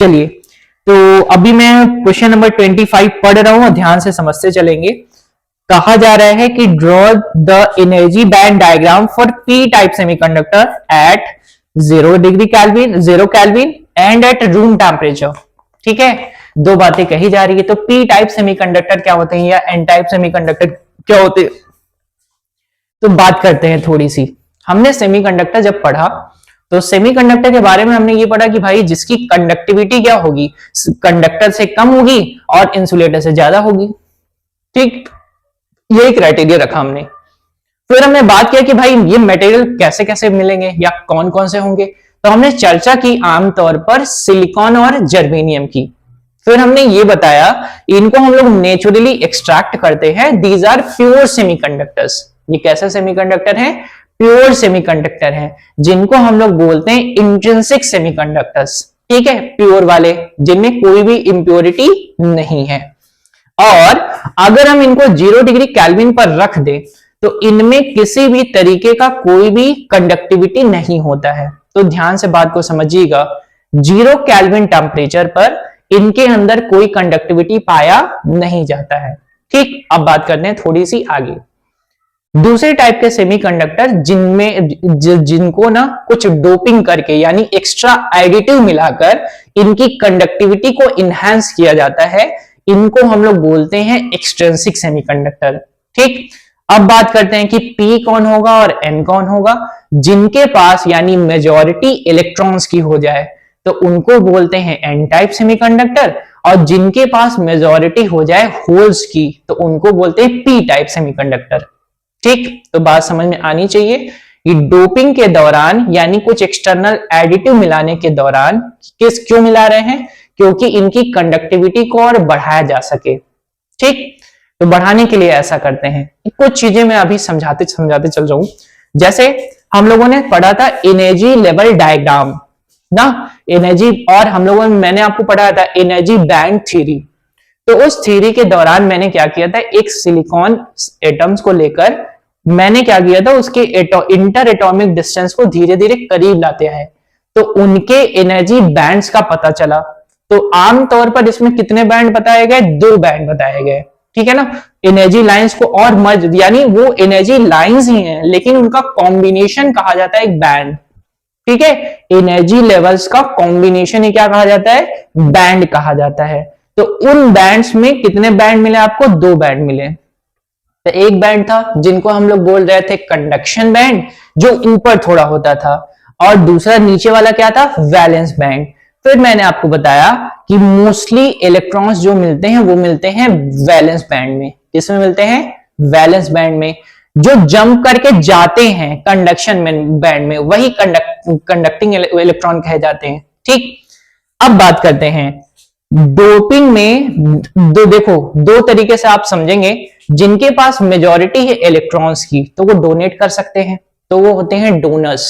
चलिए, तो अभी मैं क्वेश्चन नंबर 25 पढ़ रहा हूं, ध्यान से समझते चलेंगे। कहा जा रहा है कि draw the energy band diagram for P type semiconductor at 0 kelvin and at room temperature. ठीक है, दो बातें कही जा रही है। तो पी टाइप सेमीकंडक्टर क्या होते हैं या एन टाइप सेमीकंडक्टर क्या होते हैं, तो बात करते हैं थोड़ी सी। हमने सेमीकंडक्टर जब पढ़ा तो सेमीकंडक्टर के बारे में हमने ये पढ़ा कि भाई जिसकी कंडक्टिविटी क्या होगी, कंडक्टर से कम होगी और इंसुलेटर से ज्यादा होगी। ठीक, यही क्राइटेरिया रखा हमने। फिर हमने बात किया कि भाई ये मटेरियल कैसे कैसे मिलेंगे या कौन कौन से होंगे, तो हमने चर्चा की आमतौर पर सिलिकॉन और जर्मेनियम की। फिर हमने ये बताया इनको हम लोग नेचुरली एक्सट्रैक्ट करते हैं, दीज आर प्योर सेमीकंडक्टर्स। ये कैसे सेमीकंडक्टर हैं? प्योर सेमीकंडक्टर हैं, जिनको हम लोग बोलते हैं इंट्रिंसिक सेमीकंडक्टर्स। ठीक है, प्योर वाले जिनमें कोई भी इंप्योरिटी नहीं है। और अगर हम इनको 0 डिग्री केल्विन पर रख दे तो इनमें किसी भी तरीके का कोई भी कंडक्टिविटी नहीं होता है। तो ध्यान से बात को समझिएगा, 0 केल्विन टेम्परेचर पर इनके अंदर कोई कंडक्टिविटी पाया नहीं जाता है। ठीक, अब बात करते हैं थोड़ी सी आगे। दूसरे टाइप के सेमीकंडक्टर जिनको ना कुछ डोपिंग करके यानी एक्स्ट्रा एडिटिव मिलाकर इनकी कंडक्टिविटी को इनहेंस किया जाता है, इनको हम लोग बोलते हैं एक्सट्रिंसिक सेमीकंडक्टर। ठीक, अब बात करते हैं कि P कौन होगा और N कौन होगा। जिनके पास यानी मेजॉरिटी इलेक्ट्रॉन्स की हो जाए तो उनको बोलते हैं N टाइप सेमीकंडक्टर, और जिनके पास मेजॉरिटी हो जाए होल्स की तो उनको बोलते हैं P टाइप सेमीकंडक्टर। ठीक, तो बात समझ में आनी चाहिए कि डोपिंग के दौरान यानी कुछ एक्सटर्नल एडिटिव मिलाने के दौरान क्यों मिला रहे हैं, क्योंकि इनकी कंडक्टिविटी को और बढ़ाया जा सके। ठीक, तो बढ़ाने के लिए ऐसा करते हैं। कुछ चीजें मैं अभी समझाते समझाते चल रहा हूं। जैसे हम लोगों ने पढ़ा था एनर्जी लेवल डायग्राम ना, एनर्जी, और हम लोगों ने मैंने आपको पढ़ाया था एनर्जी बैंड थ्योरी। तो उस थ्योरी के दौरान मैंने क्या किया था, एक सिलिकॉन एटम्स को लेकर मैंने क्या किया था, उसके इंटर एटॉमिक डिस्टेंस को धीरे धीरे करीब लाते हैं तो उनके एनर्जी बैंड्स का पता चला। तो आमतौर पर इसमें कितने बैंड बताए गए? 2 बैंड बताए गए। ठीक है ना, एनर्जी लाइंस को और मर्ज, यानी वो एनर्जी लाइंस ही हैं लेकिन उनका कॉम्बिनेशन कहा जाता है एक बैंड। ठीक है, एनर्जी लेवल्स का कॉम्बिनेशन ही क्या कहा जाता है? बैंड कहा जाता है। तो उन बैंड्स में कितने बैंड मिले आपको? 2 बैंड मिले। तो एक बैंड था जिनको हम लोग बोल रहे थे कंडक्शन बैंड, जो ऊपर थोड़ा होता था, और दूसरा नीचे वाला क्या था? Valence band. फिर मैंने आपको बताया कि मोस्टली इलेक्ट्रॉन्स जो मिलते हैं वो मिलते हैं वैलेंस बैंड में। किसमें मिलते हैं? वैलेंस बैंड में। जो जंप करके जाते हैं कंडक्शन बैंड में वही कंडक्टिंग इलेक्ट्रॉन कहे जाते हैं। ठीक, अब बात करते हैं डोपिंग में। देखो, 2 तरीके से आप समझेंगे। जिनके पास मेजॉरिटी है इलेक्ट्रॉन्स की तो वो डोनेट कर सकते हैं, तो वो होते हैं डोनर्स।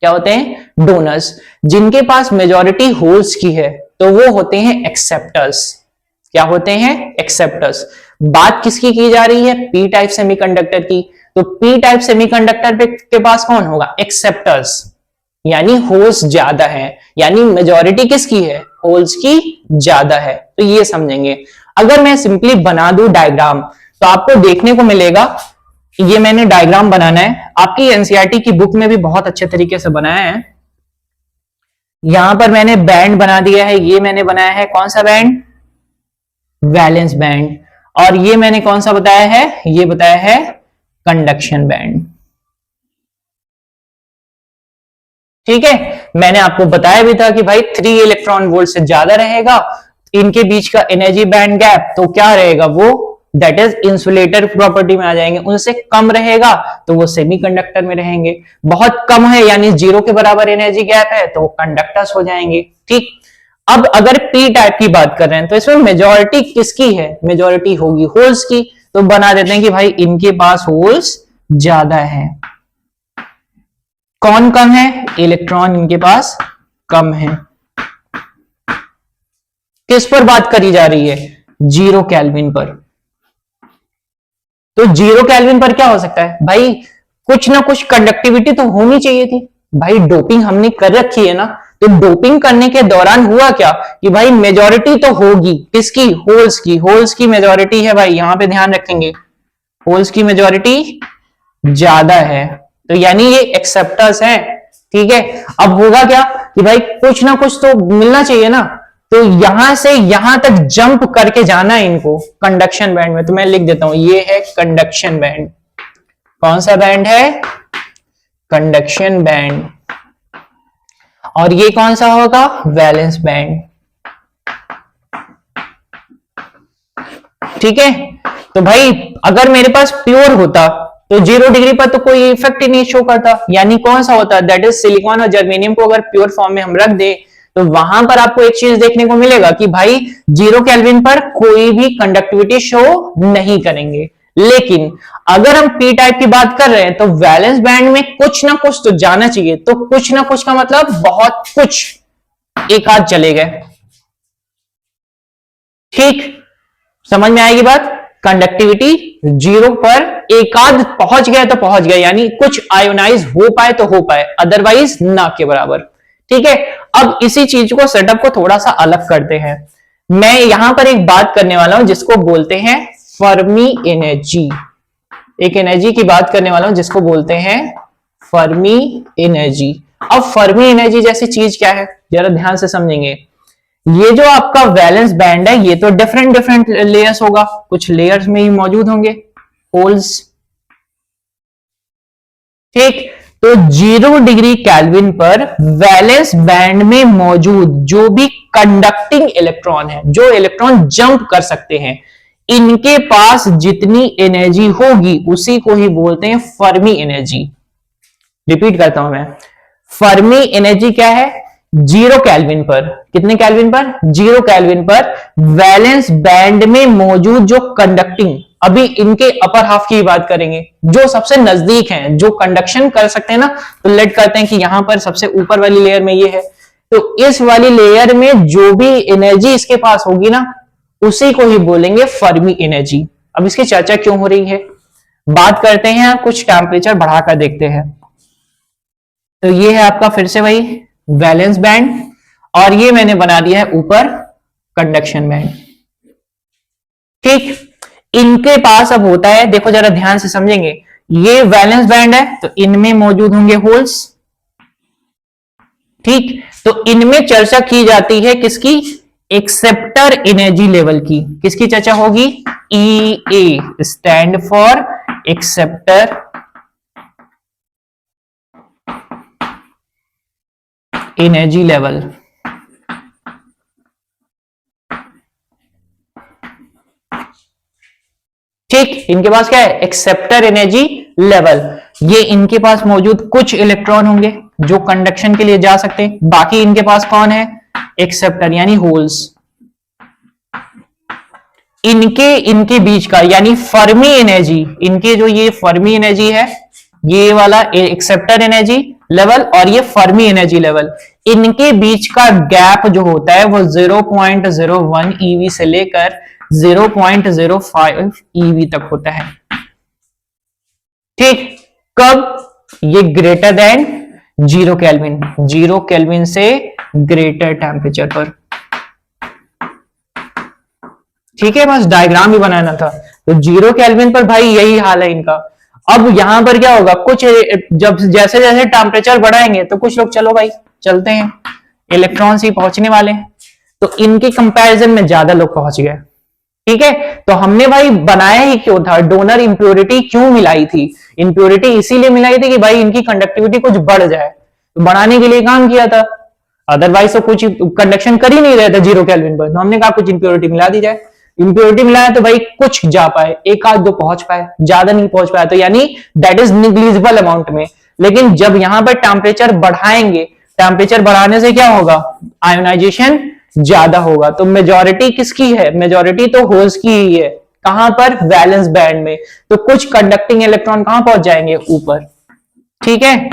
क्या होते हैं? डोनर्स। जिनके पास मेजॉरिटी होल्स की है तो वो होते हैं एक्सेप्टर्स। क्या होते हैं? एक्सेप्टर्स। बात किसकी की जा रही है? पी टाइप सेमीकंडक्टर की। तो पी टाइप सेमीकंडक्टर के पास कौन होगा? एक्सेप्टर्स, यानी होल्स ज्यादा है, यानी मेजॉरिटी किसकी है? होल्स की ज्यादा है। तो ये समझेंगे। अगर मैं सिंपली बना दूं डायग्राम तो आपको देखने को मिलेगा, ये मैंने डायग्राम बनाना है, आपकी एनसीईआरटी की बुक में भी बहुत अच्छे तरीके से बनाया है। यहां पर मैंने बैंड बना दिया है। ये मैंने बनाया है कौन सा बैंड? Valence band. और ये मैंने कौन सा बताया है? ये बताया है कंडक्शन बैंड। ठीक है, मैंने आपको बताया भी था कि भाई 3 इलेक्ट्रॉन वोल्ट से ज्यादा रहेगा इनके बीच का एनर्जी बैंड गैप, तो क्या रहेगा? वो दैट इज इंसुलेटर प्रॉपर्टी में आ जाएंगे। उनसे कम रहेगा तो वो सेमीकंडक्टर में रहेंगे। बहुत कम है यानी 0 के बराबर एनर्जी गैप है तो वो कंडक्टर्स हो जाएंगे। ठीक, अब अगर पी टाइप की बात कर रहे हैं तो इसमें मेजॉरिटी किसकी है? मेजॉरिटी होगी होल्स की। तो बना देते हैं कि भाई इनके पास होल्स ज्यादा है। कौन कम है? इलेक्ट्रॉन इनके पास कम है। किस पर बात करी जा रही है? 0 केल्विन पर। तो 0 केल्विन पर क्या हो सकता है भाई? कुछ ना कुछ कंडक्टिविटी तो होनी चाहिए थी। भाई डोपिंग हमने कर रखी है ना, तो डोपिंग करने के दौरान हुआ क्या कि भाई मेजॉरिटी तो होगी किसकी, होल्स की मेजॉरिटी है भाई, यहां पे ध्यान रखेंगे, होल्स की मेजॉरिटी ज्यादा है, तो यानी ये एक्सेप्टर्स है। ठीक है, अब होगा क्या कि भाई कुछ ना कुछ तो मिलना चाहिए ना, तो यहां से यहां तक जंप करके जाना है इनको कंडक्शन बैंड में, तो मैं लिख देता हूं ये है कंडक्शन बैंड। कौन सा बैंड है, कंडक्शन बैंड। और ये कौन सा होगा, वैलेंस बैंड। ठीक है, तो भाई अगर मेरे पास प्योर होता तो 0 डिग्री पर तो कोई इफेक्ट ही नहीं शो करता, यानी कौन सा होता, दैट इज सिलिकॉन और जर्मेनियम को अगर प्योर फॉर्म में हम रख दे तो वहां पर आपको एक चीज देखने को मिलेगा कि भाई 0 केल्विन पर कोई भी कंडक्टिविटी शो नहीं करेंगे। लेकिन अगर हम पी टाइप की बात कर रहे हैं तो वैलेंस बैंड में कुछ ना कुछ तो जाना चाहिए, तो कुछ ना कुछ का मतलब बहुत कुछ, एक आध चले गए। ठीक, समझ में आएगी बात, कंडक्टिविटी 0 पर एक आध पहुंच गया तो पहुंच गया, यानी कुछ आयोनाइज हो पाए तो हो पाए, अदरवाइज ना के बराबर। ठीक है, अब इसी चीज को सेटअप को थोड़ा सा अलग करते हैं। मैं यहां पर एक बात करने वाला हूं जिसको बोलते हैं फर्मी एनर्जी, एक एनर्जी की बात करने वाला हूं जिसको बोलते हैं फर्मी एनर्जी। अब फर्मी एनर्जी जैसी चीज क्या है जरा ध्यान से समझेंगे। ये जो आपका वैलेंस बैंड है ये तो डिफरेंट डिफरेंट लेयर्स होगा, कुछ लेयर्स में ही मौजूद होंगे होल्स। ठीक, तो 0 डिग्री केल्विन पर वैलेंस बैंड में मौजूद जो भी कंडक्टिंग इलेक्ट्रॉन है, जो इलेक्ट्रॉन जंप कर सकते हैं, इनके पास जितनी एनर्जी होगी उसी को ही बोलते हैं फर्मी एनर्जी। रिपीट करता हूं मैं, फर्मी एनर्जी क्या है, 0 केल्विन पर, कितने केल्विन पर, 0 केल्विन पर वैलेंस बैंड में मौजूद जो कंडक्टिंग, अभी इनके अपर हाफ की बात करेंगे, जो सबसे नजदीक हैं, जो कंडक्शन कर सकते हैं ना, तो लेट करते हैं कि यहां पर सबसे ऊपर वाली लेयर में ये है, तो इस वाली लेयर में जो भी एनर्जी इसके पास होगी ना उसी को ही बोलेंगे फर्मी एनर्जी। अब इसकी चर्चा क्यों हो रही है, बात करते हैं, कुछ टेम्परेचर बढ़ाकर देखते हैं। तो ये है आपका फिर से वही वैलेंस बैंड, और ये मैंने बना दिया है ऊपर कंडक्शन बैंड। ठीक, इनके पास अब होता है, देखो जरा ध्यान से समझेंगे, ये वैलेंस बैंड है तो इनमें मौजूद होंगे होल्स। ठीक, तो इनमें चर्चा की जाती है किसकी, एक्सेप्टर एनर्जी लेवल की, किसकी चर्चा होगी, E A stand for acceptor energy level. ठीक, इनके पास क्या है, एक्सेप्टर एनर्जी लेवल, ये इनके पास मौजूद कुछ इलेक्ट्रॉन होंगे जो कंडक्शन के लिए जा सकते हैं, बाकी इनके पास कौन है, एक्सेप्टर यानी होल्स। इनके बीच का यानी फर्मी एनर्जी, इनके जो ये फर्मी एनर्जी है, ये वाला एक्सेप्टर एनर्जी लेवल और ये फर्मी एनर्जी लेवल, इनके बीच का गैप जो होता है वो 0.01 EV से लेकर 0.05 EV तक होता है। ठीक, कब, ये ग्रेटर देन 0 केल्विन, 0 केल्विन से ग्रेटर टेम्परेचर पर। ठीक है, बस डायग्राम भी बनाना था, तो 0 केल्विन पर भाई यही हाल है इनका। अब यहां पर क्या होगा, कुछ जब जैसे जैसे टेम्परेचर बढ़ाएंगे तो कुछ लोग चलो भाई चलते हैं, इलेक्ट्रॉन्स ही पहुंचने वाले हैं, तो इनके कंपैरिजन में ज्यादा लोग पहुंच गए। ठीक है, तो हमने भाई बनाया ही क्यों था, डोनर इंप्योरिटी क्यों मिलाई थी, इंप्योरिटी इसीलिए मिलाई थी कि भाई इनकी कंडक्टिविटी कुछ बढ़ जाए, तो बढ़ाने के लिए काम किया था, अदरवाइज तो कुछ कंडक्शन कर ही नहीं रहे थे 0 केल्विन पर, तो हमने कहा कुछ इंप्योरिटी मिला दी जाए। इंप्योरिटी मिलाया तो भाई कुछ जा पाए, एक आध दो पहुंच पाए, ज्यादा नहीं पहुंच पाया, तो यानी दैट इज निग्लिजिबल अमाउंट में। लेकिन जब यहां पर टेम्परेचर बढ़ाएंगे, टेम्परेचर बढ़ाने से क्या होगा, आयोनाइजेशन ज्यादा होगा, तो मेजॉरिटी किसकी है, मेजॉरिटी तो होल्स की ही है, कहां पर, वैलेंस बैंड में, तो कुछ कंडक्टिंग इलेक्ट्रॉन कहां पहुंच जाएंगे, ऊपर। ठीक है,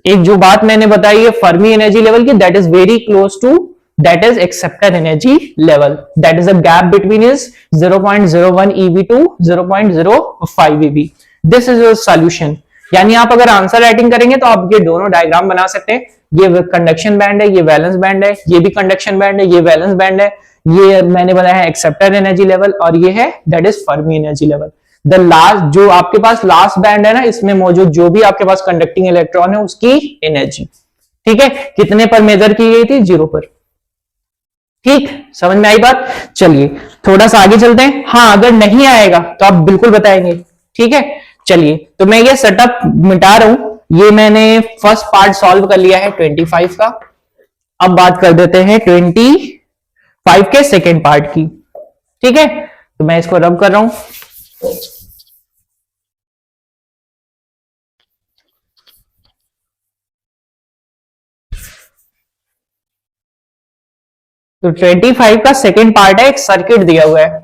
एक जो बात मैंने बताई है फर्मी एनर्जी लेवल की, that is very close to that is acceptor energy level, that is a gap between is 0.01 EV to 0.05 EV. This is your solution. यानी आप अगर आंसर राइटिंग करेंगे तो आप ये दोनों डायग्राम बना सकते हैं। ये कंडक्शन बैंड है, ये वैलेंस बैंड है, ये भी कंडक्शन बैंड है, ये वैलेंस बैंड है, ये मैंने बनाया है एक्सेप्टर एनर्जी लेवल, और ये है that is Fermi energy level. The last जो आपके पास लास्ट बैंड है ना, इसमें मौजूद जो भी आपके पास कंडक्टिंग इलेक्ट्रॉन है उसकी एनर्जी, ठीक है, कितने पर मेजर की गई थी, 0 पर। ठीक, समझ में आई बात। चलिए थोड़ा सा आगे चलते हैं। हाँ, अगर नहीं आएगा तो आप बिल्कुल बताएंगे, ठीक है। चलिए, तो मैं ये सेटअप मिटा रहा हूं। ये मैंने फर्स्ट पार्ट सॉल्व कर लिया है 25 का। अब बात कर देते हैं 25 के सेकेंड पार्ट की, ठीक है। तो मैं इसको रब कर रहा हूं। तो 25 का सेकेंड पार्ट है, एक सर्किट दिया हुआ है।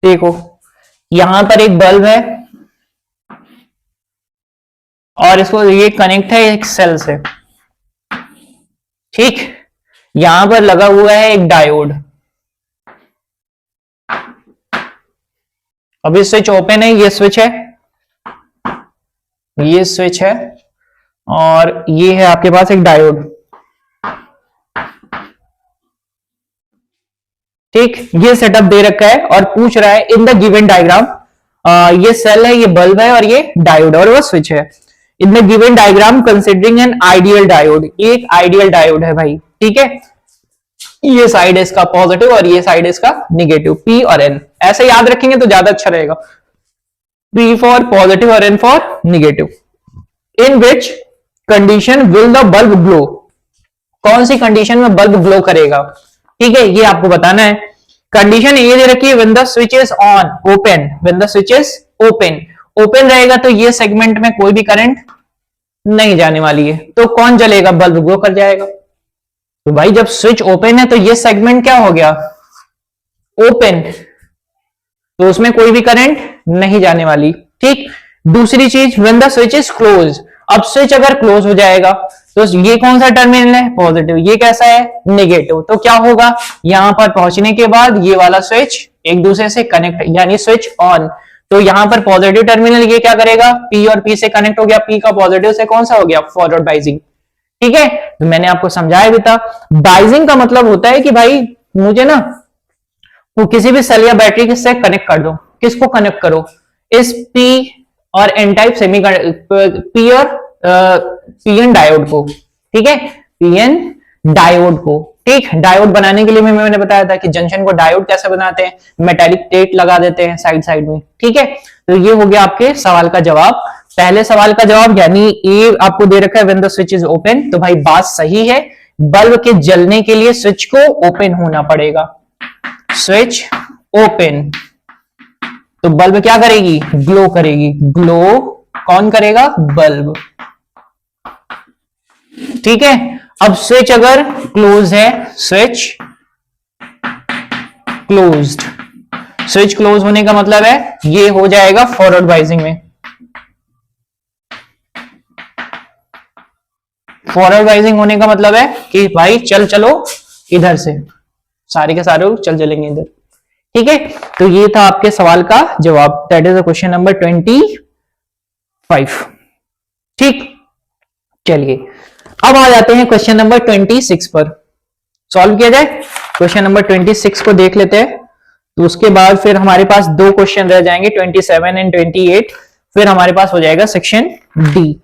देखो, यहां पर एक बल्ब है और इसको ये कनेक्ट है एक सेल से, ठीक। यहां पर लगा हुआ है एक डायोड। अभी स्विच ओपन है, ये स्विच है, ये स्विच है, और ये है आपके पास एक डायोड, ठीक। ये सेटअप दे रखा है और पूछ रहा है इन द गिवन डायग्राम, ये सेल है, ये बल्ब है, और ये डायोड और वो स्विच है। In the given diagram considering an ideal diode, ये एक आइडियल डायोड है भाई, ठीक है। ये साइड है इसका पॉजिटिव और ये साइड है इसका निगेटिव, पी और एन, ऐसे याद रखेंगे तो ज्यादा अच्छा रहेगा। पी फॉर पॉजिटिव और N for negative. In which condition will the bulb glow, कौन सी कंडीशन में बल्ब ग्लो करेगा, ठीक है, ये आपको बताना है। कंडीशन ये दे रखी है when the switch is on open, when the switch is open, open रहेगा तो ये सेगमेंट में कोई भी करंट नहीं जाने वाली है, तो कौन जलेगा, बल्ब ग्लो कर जाएगा। तो भाई जब स्विच ओपन है तो ये सेगमेंट क्या हो गया, ओपन, तो उसमें कोई भी करंट नहीं जाने वाली, ठीक। दूसरी चीज, when the switch is close, अब स्विच अगर क्लोज हो जाएगा तो ये कौन सा टर्मिनल है, पॉजिटिव, ये कैसा है, नेगेटिव, तो क्या होगा, यहां पर पहुंचने के बाद ये वाला स्विच एक दूसरे से कनेक्ट, यानी स्विच ऑन, तो यहां पर पॉजिटिव टर्मिनल ये क्या करेगा, पी और पी से कनेक्ट हो गया, पी का पॉजिटिव से कौन सा हो गया, फॉरवर्ड बाइजिंग, ठीक है। तो मैंने आपको समझाया भी था, बाइजिंग का मतलब होता है कि भाई मुझे ना वो किसी भी सेल या बैटरी से कनेक्ट कर दो, किसको कनेक्ट करो, इस पी और एन टाइप सेमी पी और पीएन डायोड को, ठीक है, पीएन डायोड को, ठीक। डायोड बनाने के लिए मैंने बताया था कि जंक्शन को डायोड कैसे बनाते हैं, मेटालिक प्लेट लगा देते हैं साइड साइड में, ठीक है। तो ये हो गया आपके सवाल का जवाब, पहले सवाल का जवाब, यानी ए आपको दे रखा है when the switch is open, तो भाई बात सही है, बल्ब के जलने के लिए स्विच को ओपन होना पड़ेगा, स्विच ओपन, तो बल्ब क्या करेगी, ग्लो करेगी, ग्लो कौन करेगा, बल्ब, ठीक है। अब स्विच अगर क्लोज है, स्विच क्लोज्ड, स्विच क्लोज होने का मतलब है ये हो जाएगा फॉरवर्ड बाइजिंग में, फॉरवर्ड बाइजिंग होने का मतलब है कि भाई चलो इधर से, सारे के सारे चल चलेंगे इधर, ठीक है। तो ये था आपके सवाल का जवाब, दैट इज क्वेश्चन नंबर 25, ठीक। चलिए अब आ जाते हैं क्वेश्चन नंबर 26 पर, सॉल्व किया जाए। क्वेश्चन नंबर 26 को देख लेते हैं, तो उसके बाद फिर हमारे पास दो क्वेश्चन रह जाएंगे, 27 एंड 28, फिर हमारे पास हो जाएगा सेक्शन डी।